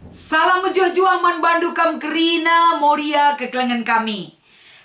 Salam juah man bandu kam kerina moria kekelangan kami.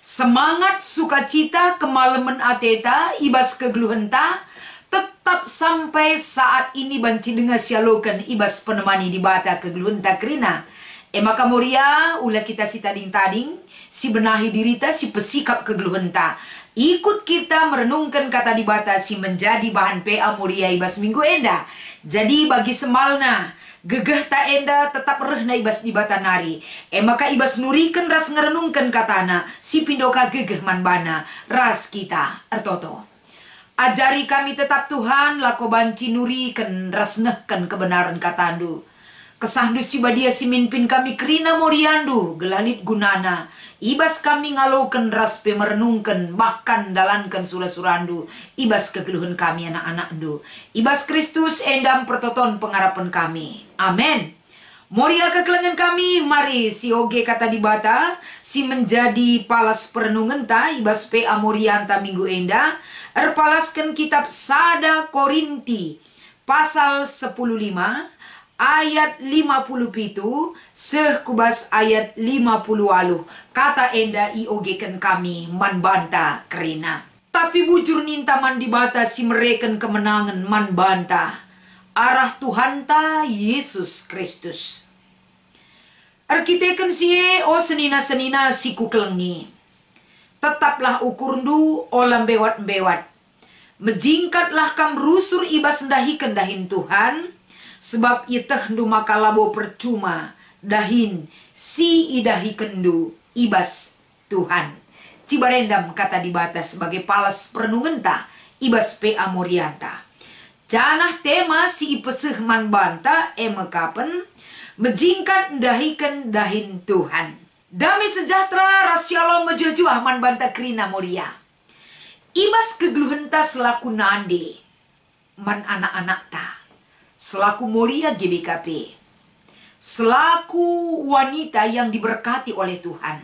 Semangat sukacita kemalaman ateta ibas kegeluhenta tetap sampai saat ini banci dengar sialokan ibas penemani di bata kegeluhenta kerina. Maka moria ulah kita si tading-tading si benahi dirita si pesikap kegeluhenta. Ikut kita merenungkan kata di bata si menjadi bahan PA moria ibas minggu enda. Jadi bagi semalna gegeh ta enda tetap rehna ibas di bata nari. Maka ibas nuriken ras ngerenungkan katana si pindoka gegeh manbana ras kita ertoto. Ajari kami tetap Tuhan lako banci nuriken ras nehken kebenaran katandu. Kesandu si badia si minpin kami kerina moriandu gelanit gunana. Ibas kami ngaloken ras pemerenungken bahkan dalankan surah-surandu. Ibas kegeluhan kami anak-anak du. Ibas Kristus endam pertoton pengharapan kami. Amin. Moria kekelengan kami, mari si oge kata di bata, si menjadi palas perenungan ta, ibas PA Morianta minggu enda, erpalaskan kitab Sada Korinti, pasal 15, ayat 57, sekubas ayat 50 aluh, kata enda iogeken kami manbanta kerina. Tapi bujur ninta man dibata si mereken kemenangan manbanta, arah Tuhan ta Yesus Kristus. Arkiteken sie o senina-senina si kukelengi. Tetaplah ukurndu olam bewat-bewat. Mejingkatlah kam rusur ibas ndahiken dahin Tuhan. Sebab iteh ndu makalabo percuma dahin si idahi kendu ibas Tuhan. Cibarendam kata di batas sebagai palas perenungenta ibas PA Morianta. Janah tema si ipeseh manbanta emekapen mejingkat ndahiken dahin Tuhan. Damai sejahtera rasyalo mejujuah manbanta krina Moria. Ibas kegeluhenta selaku nande man anak-anak ta. Selaku Moria GBKP, selaku wanita yang diberkati oleh Tuhan,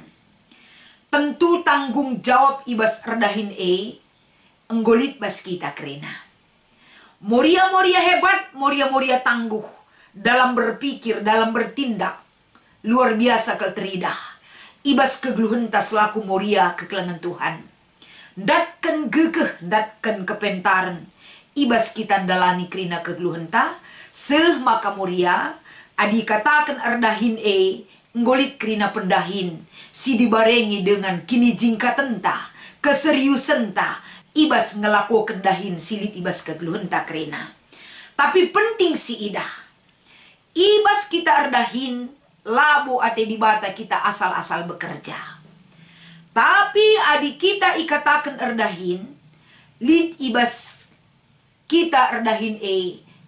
tentu tanggung jawab ibas erdahin enggolit bas kita kerena. Moria-moria hebat, moria-moria tangguh dalam berpikir, dalam bertindak, luar biasa kelteridah. Ibas kegeluhenta selaku Moria kekelangan Tuhan. Datken gegeh, datken kepentaran. Ibas kita dalani kerina kegeluhenta, seh maka Moria, adi katakan erdahin nggolit kerina pendahin, si dibarengi dengan kini jingkatenta, keseriusenta, ibas ngelakukan dahin silit ibas kegeluhenta kerina. Tapi penting si idah, ibas kita erdahin, labo ate dibata kita asal-asal bekerja. Tapi adi kita ikatakan erdahin, lid ibas kita erdahin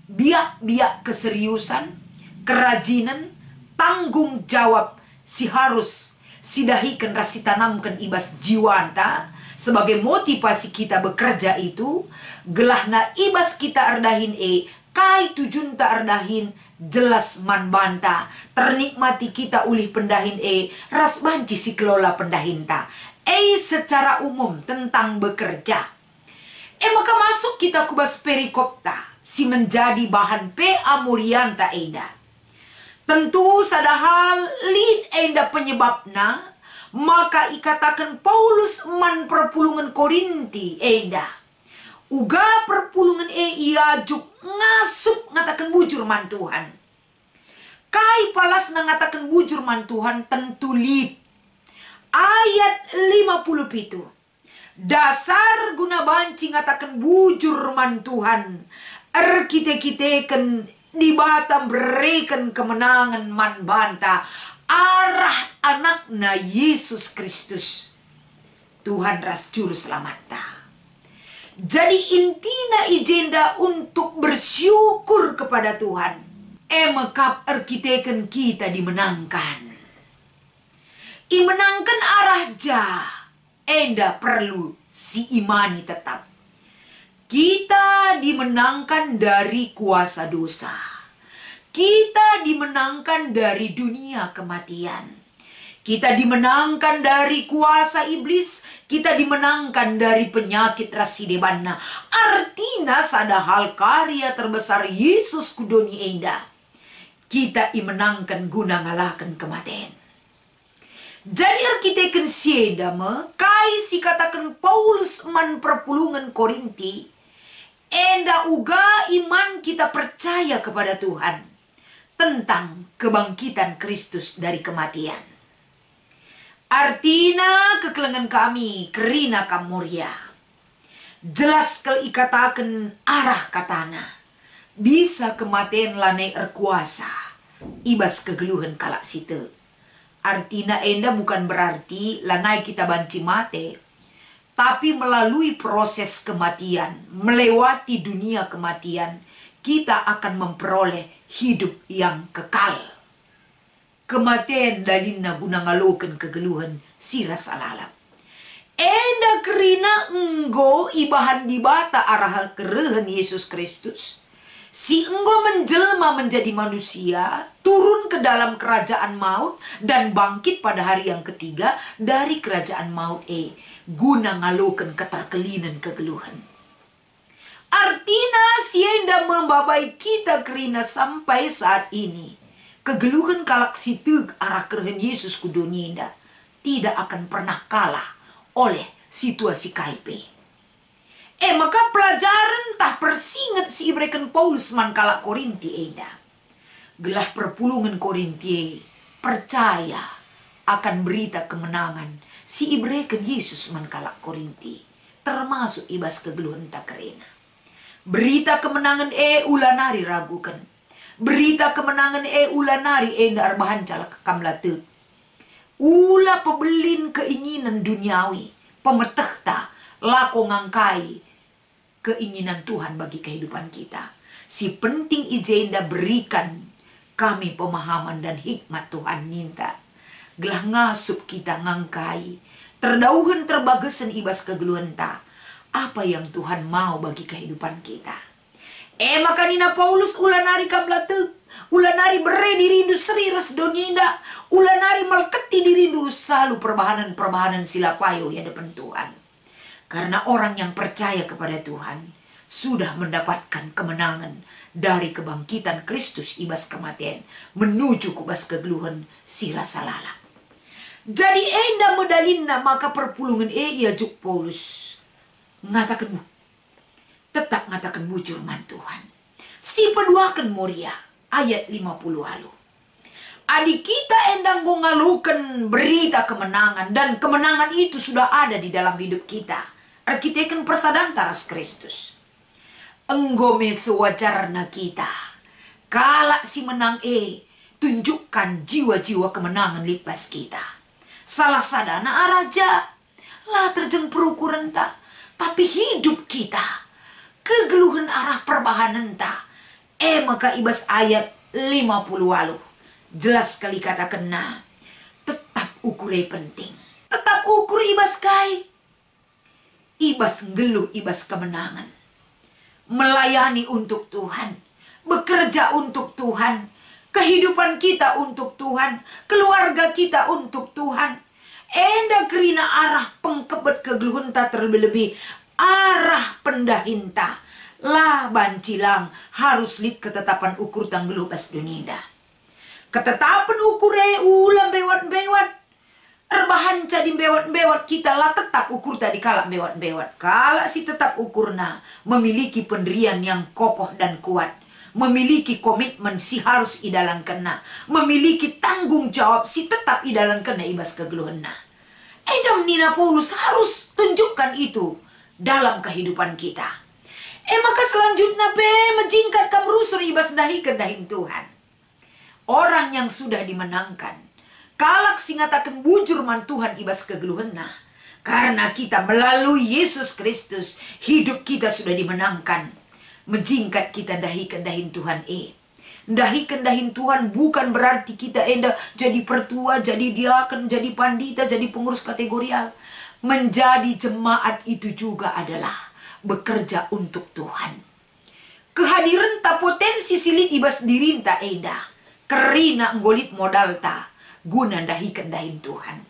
biak-biak keseriusan, kerajinan, tanggung jawab si harus sidahikan rasi tanamkan ibas jiwanta sebagai motivasi kita bekerja itu gelahna ibas kita erdahin kai tujunta erdahin jelas manbanta ternikmati kita ulih pendahin ras banci si kelola pendahinta secara umum tentang bekerja. Maka masuk kita kubas perikopta si menjadi bahan PA Morianta enda. Tentu sadahal lid enda penyebabna, maka ikatakan Paulus man perpulungan Korinti enda. Uga perpulungan iajuk ngasup ngatakan bujur man Tuhan. Kai palas ngatakan bujur man Tuhan tentu lid. Ayat 57. Dasar guna banci ngatakan bujur man Tuhan. Kite-kiteken di bata berikan kemenangan man banta arah anakna Yesus Kristus. Tuhan ras juru selamat ta. Jadi intina ijenda untuk bersyukur kepada Tuhan. Emekap arkiteken kita dimenangkan. Imenangkan arah jah. Enda perlu si imani tetap. Kita dimenangkan dari kuasa dosa. Kita dimenangkan dari dunia kematian. Kita dimenangkan dari kuasa iblis. Kita dimenangkan dari penyakit rasidebana. Artinya sadahal karya terbesar Yesus kudoni enda. kita imenangkan guna ngalakan kematian. Jadi arkiteken siedama kai si katakan Paulus man perpulungan Korinti, enda uga iman kita percaya kepada Tuhan tentang kebangkitan Kristus dari kematian. Artina kekelengan kami kerina kamuria. Jelas kal ikatakan arah katana. Bisa kematian lanai erkuasa. Ibas kegeluhan kalak situ. Artina enda bukan berarti lanai kita banci mate. Tapi melalui proses kematian, melewati dunia kematian, kita akan memperoleh hidup yang kekal. Kematian dalina guna ngaloken kegeluhan sira salalam. Enda kerina enggo ibahan dibata arah kerehen Yesus Kristus. Si enggo menjelma menjadi manusia, turun ke dalam kerajaan maut, dan bangkit pada hari yang ketiga dari kerajaan maut guna ngaloken keterkelinan kegeluhan. Artina sienda membabai kita kerina sampai saat ini. Kegeluhan kalak situ arah kerehen Yesus ku dunia tidak akan pernah kalah oleh situasi KIP. Maka pelajaran tah persingat si ibreken Paulus man kalak Korinti eda. Gelah perpulungan Korinti percaya akan berita kemenangan si ibreken Yesus man kalak Korinti. Termasuk ibas kegeluhan tak kerena. Berita kemenangan ulanari ragukan. Berita kemenangan ulanari enda arbahan calak kamlatut. Ula pebelin keinginan duniawi. Pemetehta lako ngangkai keinginan Tuhan bagi kehidupan kita. Si penting ijenda berikan kami pemahaman dan hikmat Tuhan minta. Gelah ngasup kita ngangkai. Terdauhan terbagesen ibas kegeluhan ta. Apa yang Tuhan mau bagi kehidupan kita. Maka nina Paulus ulanari kamlatu. Ulanari bere dirindu seriras doninda. Ulanari melketi dirindu selalu perbahanan-perbahanan silapayo ya depan Tuhan. Karena orang yang percaya kepada Tuhan sudah mendapatkan kemenangan dari kebangkitan Kristus ibas kematian menuju kubas kegeluhan sira salala. Jadi enda medalina maka perpulungan ia juk Paulus ngatakan tetap ngatakan bujur man Tuhan. Si peduakan Moria ayat 50 lalu. Adik kita endang ngalukan berita kemenangan dan kemenangan itu sudah ada di dalam hidup kita. Arkiteken persadaan taras Kristus. Enggome sewajarna kita. Kalak si menang tunjukkan jiwa-jiwa kemenangan lipas kita. Salah sadana araja. Lah terjeng perukuran ta. Tapi hidup kita. Kegeluhan arah perbahanan ta. Maka ibas ayat 50 walu. Jelas sekali kata kena. Tetap ukure penting. Tetap ukur ibas kai. Ibas ngeluh, ibas kemenangan. Melayani untuk Tuhan. Bekerja untuk Tuhan. Kehidupan kita untuk Tuhan. Keluarga kita untuk Tuhan. Enda kerina arah pengkebet kegeluhan tak terlebih-lebih. Arah pendahinta. Lah bancilang harus lip ketetapan ukur tanggeluh bas dunia. Ketetapan ukur ulam bewat-bewat. Erbahan jadi bewat-bewat kita lah tetap ukur tadi kalak bewat-bewat. Kalak si tetap ukurna memiliki pendirian yang kokoh dan kuat. Memiliki komitmen si harus idalan kena. Memiliki tanggung jawab si tetap idalan kena ibas kegeluhanna. Edam Nina Paulus harus tunjukkan itu dalam kehidupan kita. Maka selanjutnya menjingkat kamrusur ibas dahi kedahin Tuhan. Orang yang sudah dimenangkan. Kalak singatakan bujur man Tuhan ibas kegeluhanna. Karena kita melalui Yesus Kristus. Hidup kita sudah dimenangkan. Menjingkat kita dahi kendahin Tuhan Dahi kendahin Tuhan bukan berarti kita jadi pertua, jadi diaken, jadi pandita, jadi pengurus kategorial. Menjadi jemaat itu juga adalah bekerja untuk Tuhan. Kehadiran ta potensi silit ibas dirinta kerina nggolit modal ta. Guna dahi kendahin Tuhan.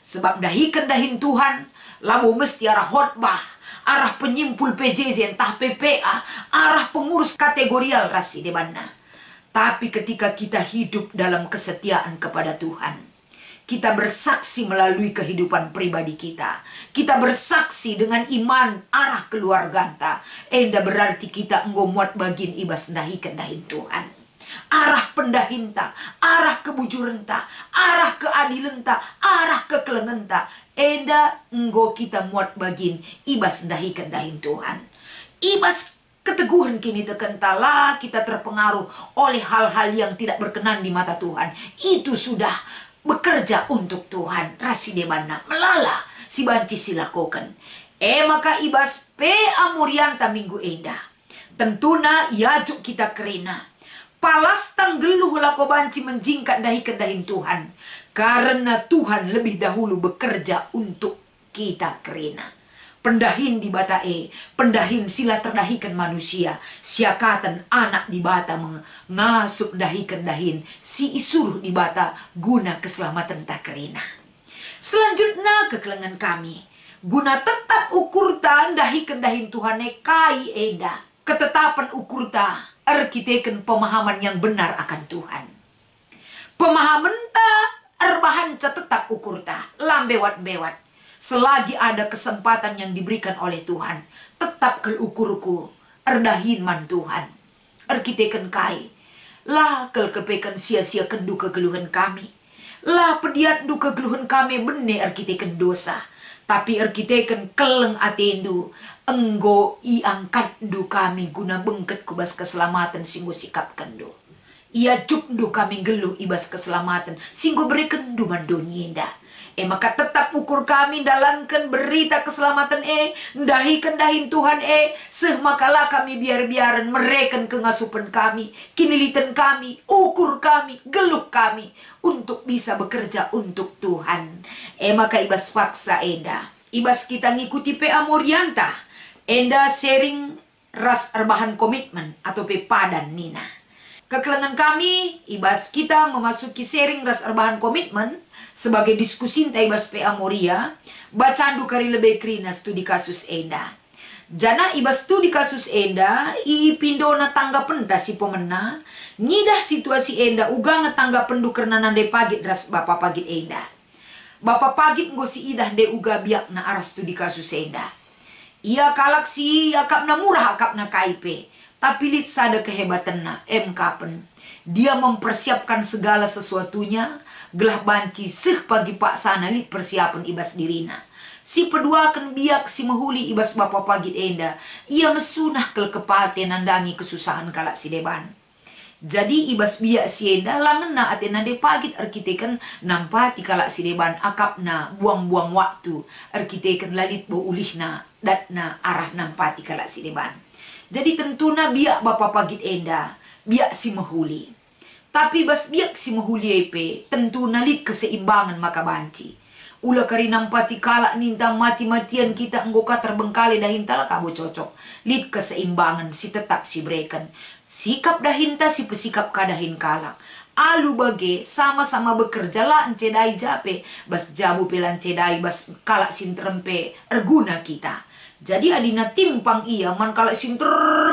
Sebab dahi kendahin Tuhan, lamu mesti arah khotbah, arah penyimpul PJJ, entah PPA, arah pengurus kategorial rasi debana. Tapi ketika kita hidup dalam kesetiaan kepada Tuhan, kita bersaksi melalui kehidupan pribadi kita. Kita bersaksi dengan iman arah keluarga enta. Enda berarti kita muat bagin ibas dahin Tuhan. Arah pendahenta, arah kebujurenta, arah keadilenta, arah kekelengenta. Enda kita muat bagin ibas dahin Tuhan. Ibas keteguhan kini tekentala kita terpengaruh oleh hal-hal yang tidak berkenan di mata Tuhan. Itu sudah bekerja untuk Tuhan. Rasidebana melala si banci silakokan. Maka ibas pe amurianta minggu enda. Tentuna yajuk kita kerina. Palas tanggeluh lako banci menjingkat dahi kedahin Tuhan. Karena Tuhan lebih dahulu bekerja untuk kita kerina. Pendahin di bata pendahin sila terdahikan manusia. Siakatan anak di bata mengasup dahikan dahin. Si isuruh di bata guna keselamatan tak kerina. Selanjutnya kekelengan kami. Guna tetap ukur tan dahikan dahin Tuhan kai eda. Ketetapan ukur ta arkiteken pemahaman yang benar akan Tuhan. Pemahaman ta erbahan ca tetap ukur ta lambewat-bewat. Selagi ada kesempatan yang diberikan oleh Tuhan, tetap kelukurku, erdahin man Tuhan. Erkiteken kai, lah kepekan sia-sia kendu kegeluhan kami. Lah pediat du kegeluhan kami bene erkiteken dosa. Tapi erkiteken keleng atendu, enggo iangkat du kami guna bengket kubas keselamatan singgo sikap kendu. Ia cuk du kami geluh ibas keselamatan, singgo beri kendu mandonyenda. Maka tetap ukur kami dalankan berita keselamatan dahikan dahin Tuhan semakalah kami biar-biaran mereken kengasupan kami, kinilitan kami, ukur kami, geluk kami untuk bisa bekerja untuk Tuhan. Maka ibas faksa enda, ibas kita ngikuti PA Morianta, enda sharing ras erbahan komitmen atau pe padan nina. Kekelengan kami, ibas kita memasuki sharing ras erbahan komitmen sebagai diskusi ibas PA Moria, bacandu kari lebih krina studi kasus enda. Jana ibas studi kasus enda, pindo na tanggapen ta si pemena, ngidah situasi enda uga ngetanggapen du kerna nande pagit ras bapak pagit enda. Bapak pagit ngosi idah de uga biak na arah studi kasus enda. Ia kalak si akap na murah akap na KIP. Tapi lihat sada kehebatan na kapen. Dia mempersiapkan segala sesuatunya. Gelah banci seh pagi pak sana lihat persiapan ibas dirina. Si pedua akan biak si mahuli ibas bapak pagit enda. Ia mesunah kel kepate nandangi kesusahan kalak si deban. Jadi ibas biak si enda langena ate nande pagit arkiteken nampati kalak si deban akapna buang-buang waktu. Arkiteken lalit bo ulihna datna arah nampati kalak si deban. Jadi tentuna biak bapak pagit enda, biak si mahuli. Tapi bas biak si mahuli tentu nalit keseimbangan maka banci. Ula kari nampati kalak ninta mati-matian kita enggoka terbengkali dahintala kabo cocok. Lid keseimbangan si tetap si breken. Sikap dahinta si pesikap kadahin kalak. Alu bage sama-sama bekerja lah encedai jape. Bas jabu pelan cedai bas kalak sintrempe erguna kita. Jadi adina timpang ia man kalau sinter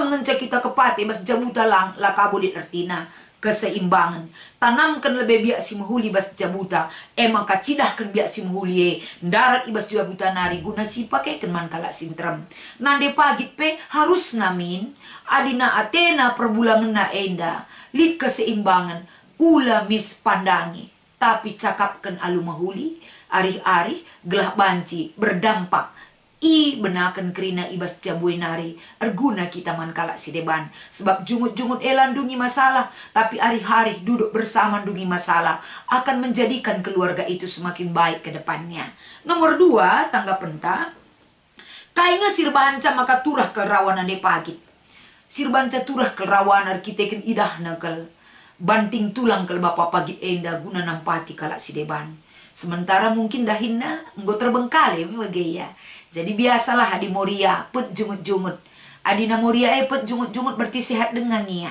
mengecek kita kepati bas jabuta lang lakabulit artina keseimbangan. Tanamkan lebih biak si mahuli bas jabuta maka cidahkan biak si mahuli darat ibas jabuta nari guna si pakai man kalak sintrem. Nande pagit pe harus namin adina atena perbulangan na enda lid keseimbangan ula mis pandangi. Tapi cakapkan alu mahuli ari-ari gelah banci berdampak benakan kerina ibas jabui nari erguna kita man kalak si deban. Sebab jungut-jungut elan dungi masalah, tapi hari-hari duduk bersama dungi masalah akan menjadikan keluarga itu semakin baik ke depannya. Nomor 2 tanggapan ta kainga sirbanca maka turah kelrawanan de pagit. Sirbanca turah kelrawanan arkiteken idah nakel banting tulang kel bapak pagit enda guna nampati kalak si deban. Sementara mungkin dahinna enggo terbengkalai bagaya. Jadi biasalah adi Moria put jungut-jungut. Adina Moria put jungut-jungut berarti sehat dengan ia.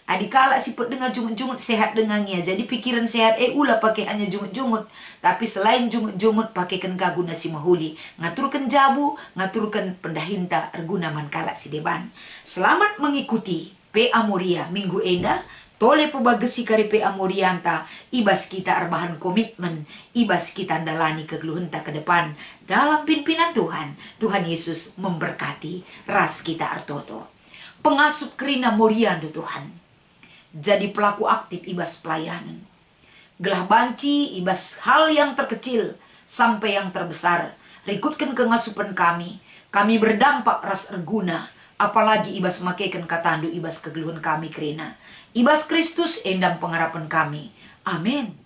Adi kala si put dengan jungut-jungut sehat dengan ia. Jadi pikiran sehat ulah pakai hanya jungut-jungut. Tapi selain jungut-jungut pakaikan kaguna si mahuli. Ngaturkan jabu, ngaturkan pendahinta erguna man kala si deban. Selamat mengikuti PA Moria minggu enda tole pebagesi kari PA Morianta ibas kita arbahan komitmen, ibas kita andalani kegeluhenta ke depan dalam pimpinan Tuhan. Tuhan Yesus memberkati ras kita artoto. Pengasup kerina Moriando Tuhan. Jadi pelaku aktif ibas pelayanan. Gelah banci ibas hal yang terkecil sampai yang terbesar. Rikutkan kengasupan kami. Kami berdampak ras erguna. Apalagi ibas makeken katandu ibas kegeluhan kami kerina. Ibas Kristus endam pengharapan kami. Amin.